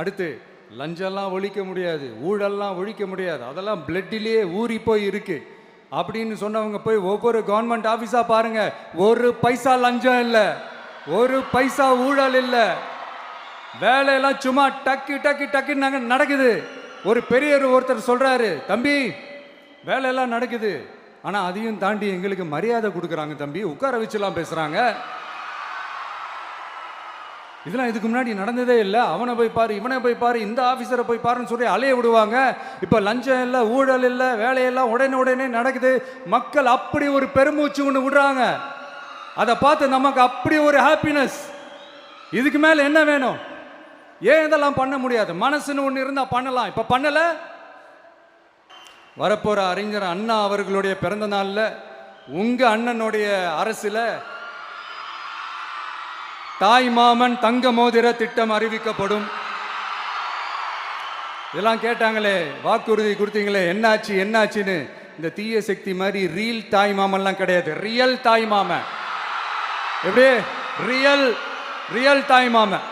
அடுத்து லஞ்சம்லாம் ஒழிக்க முடியாது, ஊழல்லாம் ஒழிக்க முடியாது, அதெல்லாம் பிளட்டிலேயே ஊறி போய் இருக்கு அப்படின்னு சொன்னவங்க போய் ஒவ்வொரு கவர்மெண்ட் ஆஃபீஸா பாருங்க, ஒரு பைசா லஞ்சம் இல்லை, ஒரு பைசா ஊழல் இல்லை, வேலையெல்லாம் சும்மா டக்கு டக்கு டக்குன்னு நடக்குது. ஒரு பெரியவர் ஒருத்தர் சொல்றாரு, தம்பி வேலையெல்லாம் நடக்குது, ஆனா அதையும் தாண்டி எங்களுக்கு மரியாதை கொடுக்குறாங்க தம்பி, உட்கார வச்சுலாம் பேசுறாங்க. இதெல்லாம் இதுக்கு முன்னாடி நடந்ததே இல்லை. அவனை போய் பாரு, இவனை போய் பாரு, இந்த ஆஃபீஸரை போய் பாருன்னு சொல்லி அலைய விடுவாங்க. இப்போ லஞ்சம் இல்லை, ஊழல் இல்லை, வேலையெல்லாம் உடனே நடக்குது. மக்கள் அப்படி ஒரு பெருமூச்சு ஒன்று விடுறாங்க. அதை பார்த்து நமக்கு அப்படி ஒரு ஹாப்பினஸ். இதுக்கு மேலே என்ன வேணும்? ஏன் இதெல்லாம் பண்ண முடியாது? மனசுன்னு ஒன்று இருந்தால் பண்ணலாம். இப்போ பண்ணல. வரப்போற அறிஞர் அண்ணா அவர்களுடைய பிறந்த நாளில் உங்க அண்ணனுடைய அரசுல தாய் மாமன் தங்க மோதிர திட்டம் அறிவிக்கப்படும். இதெல்லாம் கேட்டாங்களே, வாக்குறுதி கொடுத்தீங்களே, என்னாச்சு என்னாச்சுன்னு. இந்த தீய சக்தி மாதிரி ரீல் தாய் மாமன்லாம் கிடையாது, ரியல் தாய் மாமன். எப்படி ரியல் தாய் மாமன்.